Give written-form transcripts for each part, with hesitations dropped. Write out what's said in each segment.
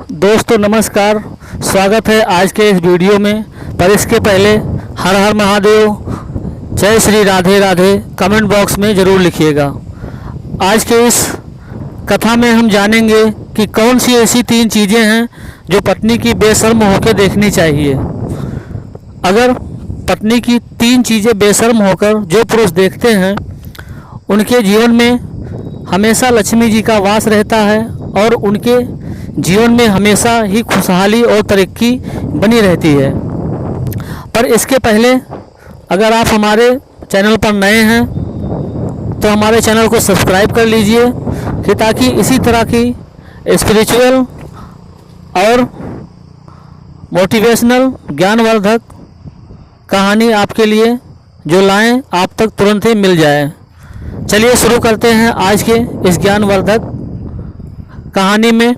दोस्तों नमस्कार, स्वागत है आज के इस वीडियो में। पर इसके पहले हर हर महादेव, जय श्री राधे राधे कमेंट बॉक्स में ज़रूर लिखिएगा। आज के इस कथा में हम जानेंगे कि कौन सी ऐसी 3 चीज़ें हैं जो पत्नी की बेशर्म होकर देखनी चाहिए। अगर पत्नी की 3 चीज़ें बेशर्म होकर जो पुरुष देखते हैं उनके जीवन में हमेशा लक्ष्मी जी का वास रहता है और उनके जीवन में हमेशा ही खुशहाली और तरक्की बनी रहती है। पर इसके पहले अगर आप हमारे चैनल पर नए हैं तो हमारे चैनल को सब्सक्राइब कर लीजिए कि ताकि इसी तरह की स्पिरिचुअल और मोटिवेशनल ज्ञानवर्धक कहानी आपके लिए जो लाएं आप तक तुरंत ही मिल जाए। चलिए शुरू करते हैं आज के इस ज्ञानवर्धक कहानी में।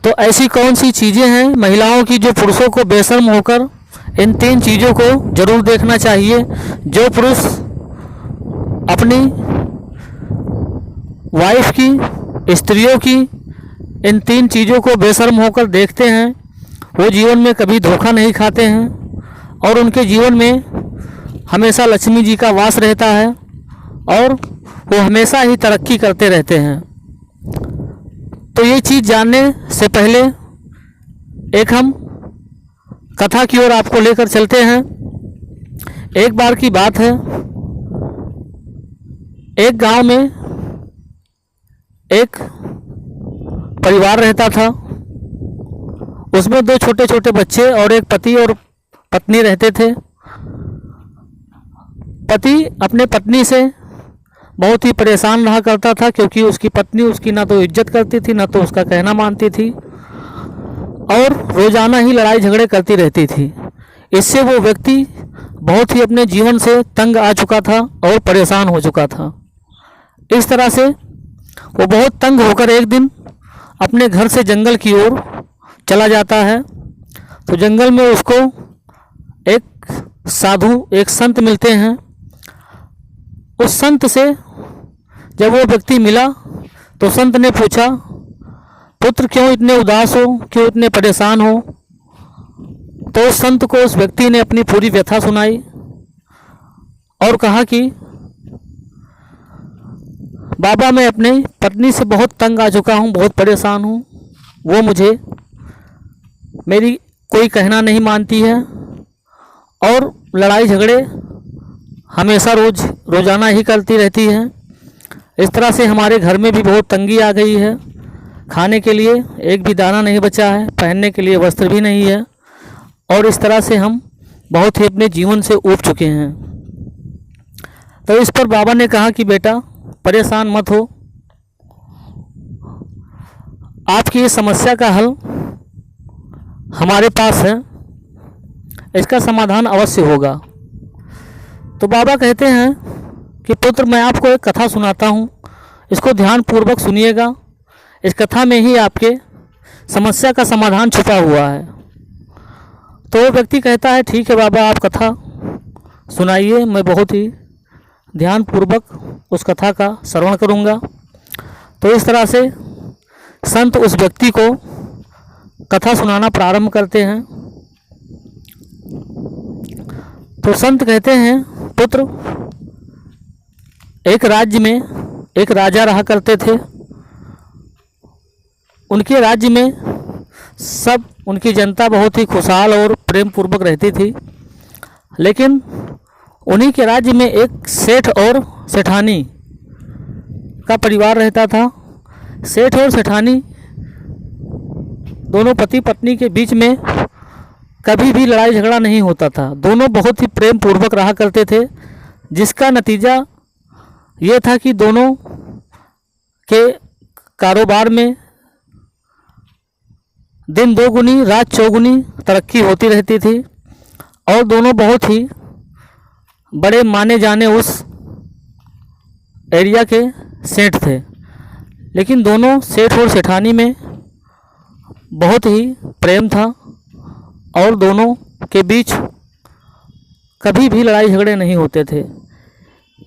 तो ऐसी कौन सी चीज़ें हैं महिलाओं की जो पुरुषों को बेशर्म होकर इन 3 चीज़ों को ज़रूर देखना चाहिए। जो पुरुष अपनी वाइफ की, स्त्रियों की इन 3 चीज़ों को बेशर्म होकर देखते हैं वो जीवन में कभी धोखा नहीं खाते हैं और उनके जीवन में हमेशा लक्ष्मी जी का वास रहता है और वो हमेशा ही तरक्की करते रहते हैं। तो ये चीज़ जानने से पहले एक हम कथा की ओर आपको लेकर चलते हैं। एक बार की बात है, एक गांव में एक परिवार रहता था। उसमें 2 छोटे छोटे बच्चे और एक पति और पत्नी रहते थे। पति अपने पत्नी से बहुत ही परेशान रहा करता था क्योंकि उसकी पत्नी उसकी ना तो इज्जत करती थी ना तो उसका कहना मानती थी और रोज़ाना ही लड़ाई झगड़े करती रहती थी। इससे वो व्यक्ति बहुत ही अपने जीवन से तंग आ चुका था और परेशान हो चुका था। इस तरह से वो बहुत तंग होकर एक दिन अपने घर से जंगल की ओर चला जाता है। तो जंगल में उसको एक साधु, एक संत मिलते हैं। उस संत से जब वो व्यक्ति मिला तो संत ने पूछा, पुत्र क्यों इतने उदास हो, क्यों इतने परेशान हो। तो उस संत को उस व्यक्ति ने अपनी पूरी व्यथा सुनाई और कहा कि बाबा मैं अपनी पत्नी से बहुत तंग आ चुका हूँ, बहुत परेशान हूँ। वो मुझे मेरी कोई कहना नहीं मानती है और लड़ाई झगड़े हमेशा रोज़ाना ही करती रहती है। इस तरह से हमारे घर में भी बहुत तंगी आ गई है। खाने के लिए एक भी दाना नहीं बचा है, पहनने के लिए वस्त्र भी नहीं है और इस तरह से हम बहुत ही अपने जीवन से ऊब चुके हैं। तो इस पर बाबा ने कहा कि बेटा परेशान मत हो, आपकी इस समस्या का हल हमारे पास है, इसका समाधान अवश्य होगा। तो बाबा कहते हैं कि पुत्र मैं आपको एक कथा सुनाता हूँ, इसको ध्यान पूर्वक सुनिएगा। इस कथा में ही आपके समस्या का समाधान छुपा हुआ है। तो वो व्यक्ति कहता है ठीक है बाबा आप कथा सुनाइए, मैं बहुत ही ध्यान पूर्वक उस कथा का श्रवण करूँगा। तो इस तरह से संत उस व्यक्ति को कथा सुनाना प्रारंभ करते हैं। तो संत कहते हैं पुत्र एक राज्य में एक राजा रहा करते थे। उनके राज्य में सब उनकी जनता बहुत ही खुशहाल और प्रेम पूर्वक रहती थी। लेकिन उन्हीं के राज्य में एक सेठ और सेठानी का परिवार रहता था। सेठ और सेठानी दोनों पति पत्नी के बीच में कभी भी लड़ाई झगड़ा नहीं होता था। दोनों बहुत ही प्रेम पूर्वक रहा करते थे, जिसका नतीजा ये था कि दोनों के कारोबार में दिन 2 गुनी रात 4 गुनी तरक्की होती रहती थी और दोनों बहुत ही बड़े माने जाने उस एरिया के सेठ थे। लेकिन दोनों सेठ और सेठानी में बहुत ही प्रेम था और दोनों के बीच कभी भी लड़ाई झगड़े नहीं होते थे।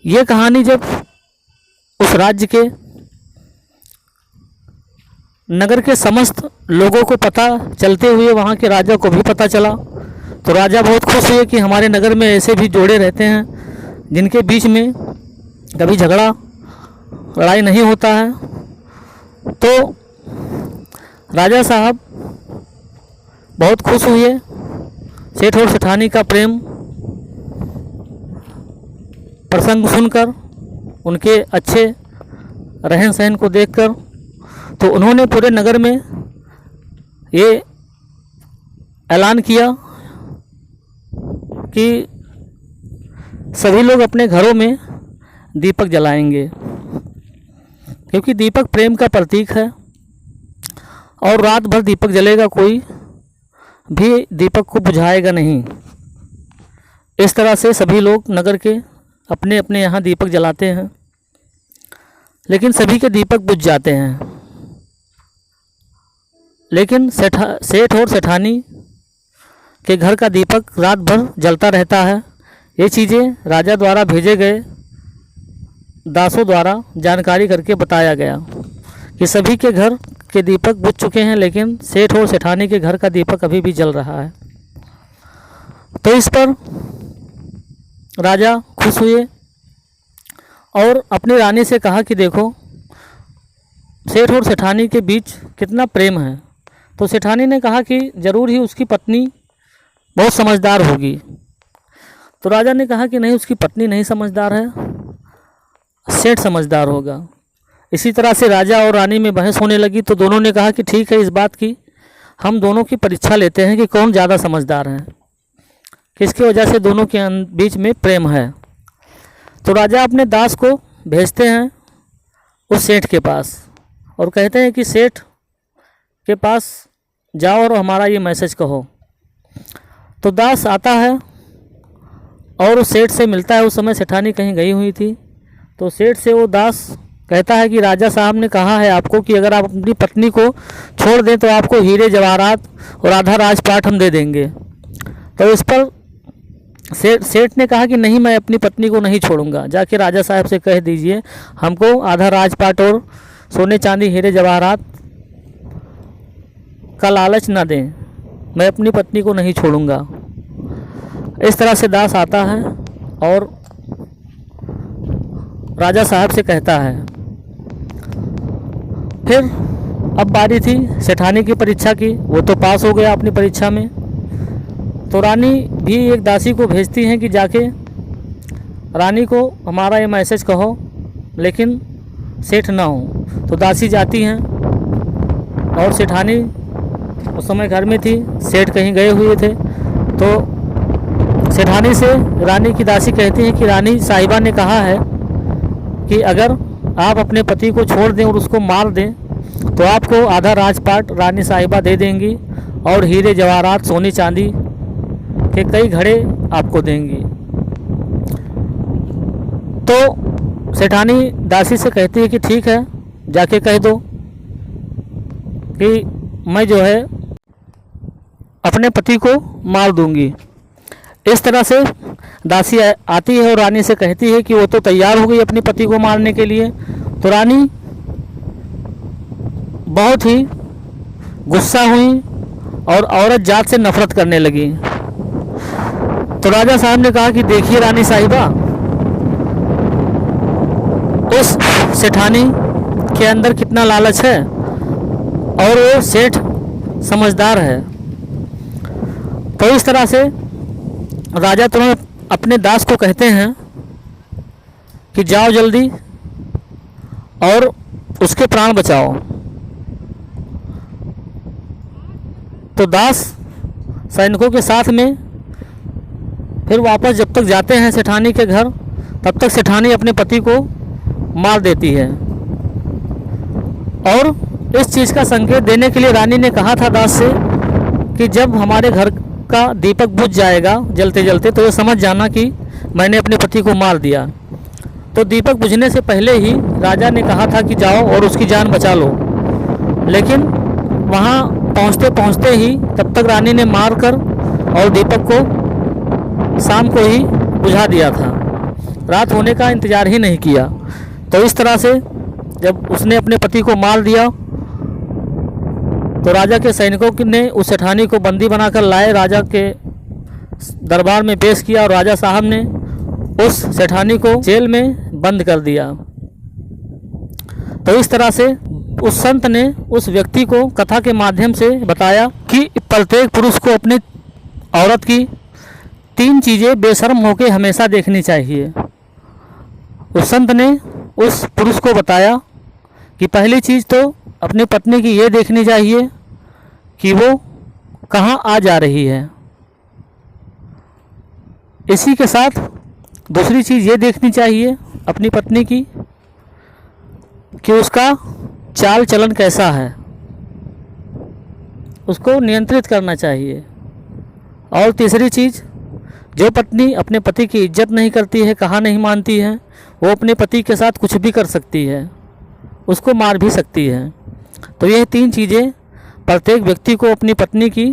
ये कहानी जब उस राज्य के नगर के समस्त लोगों को पता चलते हुए वहाँ के राजा को भी पता चला। तो राजा बहुत खुश हुए कि हमारे नगर में ऐसे भी जोड़े रहते हैं जिनके बीच में कभी झगड़ा लड़ाई नहीं होता है। तो राजा साहब बहुत खुश हुए सेठ और सेठानी का प्रेम प्रसंग सुनकर, उनके अच्छे रहन सहन को देखकर। तो उन्होंने पूरे नगर में ये ऐलान किया कि सभी लोग अपने घरों में दीपक जलाएंगे, क्योंकि दीपक प्रेम का प्रतीक है और रात भर दीपक जलेगा, कोई भी दीपक को बुझाएगा नहीं। इस तरह से सभी लोग नगर के अपने अपने यहाँ दीपक जलाते हैं, लेकिन सभी के दीपक बुझ जाते हैं। लेकिन सेठ और सेठानी के घर का दीपक रात भर जलता रहता है। ये चीज़ें राजा द्वारा भेजे गए दासों द्वारा जानकारी करके बताया गया कि सभी के घर के दीपक बुझ चुके हैं, लेकिन सेठ और सेठानी के घर का दीपक अभी भी जल रहा है। तो इस पर राजा खुश हुए और अपनी रानी से कहा कि देखो सेठ और सेठानी के बीच कितना प्रेम है। तो सेठानी ने कहा कि ज़रूर ही उसकी पत्नी बहुत समझदार होगी। तो राजा ने कहा कि नहीं, उसकी पत्नी नहीं समझदार है, सेठ समझदार होगा। इसी तरह से राजा और रानी में बहस होने लगी। तो दोनों ने कहा कि ठीक है, इस बात की हम दोनों की परीक्षा लेते हैं कि कौन ज़्यादा समझदार है, किसकी वजह से दोनों के बीच में प्रेम है। तो राजा अपने दास को भेजते हैं उस सेठ के पास और कहते हैं कि सेठ के पास जाओ और हमारा ये मैसेज कहो। तो दास आता है और उस सेठ से मिलता है। उस समय सेठानी कहीं गई हुई थी। तो सेठ से वो दास कहता है कि राजा साहब ने कहा है आपको कि अगर आप अपनी पत्नी को छोड़ दें तो आपको हीरे जवाहरात और आधा राजपाट हम दे देंगे। तो इस पर सेठ ने कहा कि नहीं, मैं अपनी पत्नी को नहीं छोड़ूंगा, जाके राजा साहब से कह दीजिए हमको आधा राजपाट और सोने चांदी हीरे जवाहरात का लालच ना दें, मैं अपनी पत्नी को नहीं छोड़ूंगा। इस तरह से दास आता है और राजा साहब से कहता है। फिर अब बारी थी सेठानी की परीक्षा की। वो तो पास हो गया अपनी परीक्षा में। तो रानी भी एक दासी को भेजती हैं कि जाके रानी को हमारा ये मैसेज कहो, लेकिन सेठ ना हो। तो दासी जाती हैं और सेठानी उस समय घर में थी, सेठ कहीं गए हुए थे। तो सेठानी से रानी की दासी कहती है कि रानी साहिबा ने कहा है कि अगर आप अपने पति को छोड़ दें और उसको मार दें तो आपको आधा राजपाट रानी साहिबा दे देंगी और हीरे जवाहरात सोने चांदी के कई घड़े आपको देंगी। तो सेठानी दासी से कहती है कि ठीक है, जाके कह दो कि मैं जो है अपने पति को मार दूंगी। इस तरह से दासी आती है और रानी से कहती है कि वो तो तैयार हो गई अपने पति को मारने के लिए। तो रानी बहुत ही गुस्सा हुई और औरत जात से नफरत करने लगी। तो राजा साहब ने कहा कि देखिए रानी साहिबा, उस सेठानी के अंदर कितना लालच है और वो सेठ समझदार है। तो इस तरह से राजा तुरंत अपने दास को कहते हैं कि जाओ जल्दी और उसके प्राण बचाओ। तो दास सैनिकों के साथ में फिर वापस जब तक जाते हैं सेठानी के घर, तब तक सेठानी अपने पति को मार देती है। और इस चीज़ का संकेत देने के लिए रानी ने कहा था दास से कि जब हमारे घर का दीपक बुझ जाएगा जलते जलते तो ये समझ जाना कि मैंने अपने पति को मार दिया। तो दीपक बुझने से पहले ही राजा ने कहा था कि जाओ और उसकी जान बचा लो, लेकिन वहाँ पहुँचते पहुँचते ही तब तक रानी ने मार कर और दीपक को शाम को ही बुझा दिया था, रात होने का इंतज़ार ही नहीं किया। तो इस तरह से जब उसने अपने पति को मार दिया तो राजा के सैनिकों ने उस सेठानी को बंदी बनाकर लाए, राजा के दरबार में पेश किया और राजा साहब ने उस सेठानी को जेल में बंद कर दिया। तो इस तरह से उस संत ने उस व्यक्ति को कथा के माध्यम से बताया कि प्रत्येक पुरुष को अपनी औरत की 3 चीज़ें बेशर्म होकर हमेशा देखनी चाहिए। उस संत ने उस पुरुष को बताया कि पहली चीज़ तो अपनी पत्नी की ये देखनी चाहिए कि वो कहाँ आ जा रही है। इसी के साथ दूसरी चीज़ ये देखनी चाहिए अपनी पत्नी की कि उसका चाल चलन कैसा है, उसको नियंत्रित करना चाहिए। और तीसरी चीज़, जो पत्नी अपने पति की इज्जत नहीं करती है, कहा नहीं मानती है, वो अपने पति के साथ कुछ भी कर सकती है, उसको मार भी सकती है। तो यह 3 चीज़ें प्रत्येक व्यक्ति को अपनी पत्नी की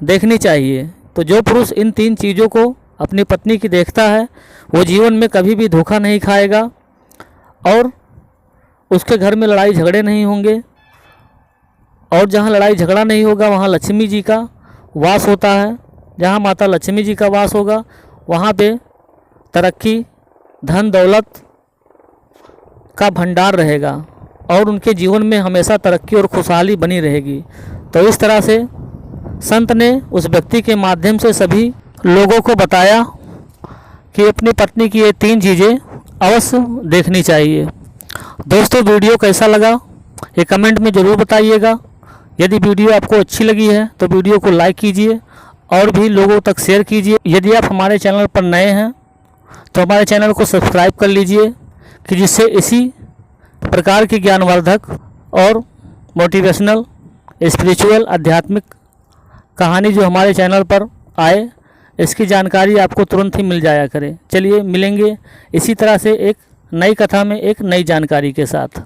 देखनी चाहिए। तो जो पुरुष इन 3 चीज़ों को अपनी पत्नी की देखता है वो जीवन में कभी भी धोखा नहीं खाएगा और उसके घर में लड़ाई झगड़े नहीं होंगे। और जहाँ लड़ाई झगड़ा नहीं होगा वहाँ लक्ष्मी जी का वास होता है। जहाँ माता लक्ष्मी जी का वास होगा वहाँ पे तरक्की, धन दौलत का भंडार रहेगा और उनके जीवन में हमेशा तरक्की और खुशहाली बनी रहेगी। तो इस तरह से संत ने उस व्यक्ति के माध्यम से सभी लोगों को बताया कि अपनी पत्नी की ये 3 चीज़ें अवश्य देखनी चाहिए। दोस्तों, वीडियो कैसा लगा ये कमेंट में ज़रूर बताइएगा। यदि वीडियो आपको अच्छी लगी है तो वीडियो को लाइक कीजिए और भी लोगों तक शेयर कीजिए। यदि आप हमारे चैनल पर नए हैं तो हमारे चैनल को सब्सक्राइब कर लीजिए कि जिससे इसी प्रकार की ज्ञानवर्धक और मोटिवेशनल, स्पिरिचुअल, आध्यात्मिक कहानी जो हमारे चैनल पर आए इसकी जानकारी आपको तुरंत ही मिल जाया करे। चलिए मिलेंगे इसी तरह से एक नई कथा में एक नई जानकारी के साथ।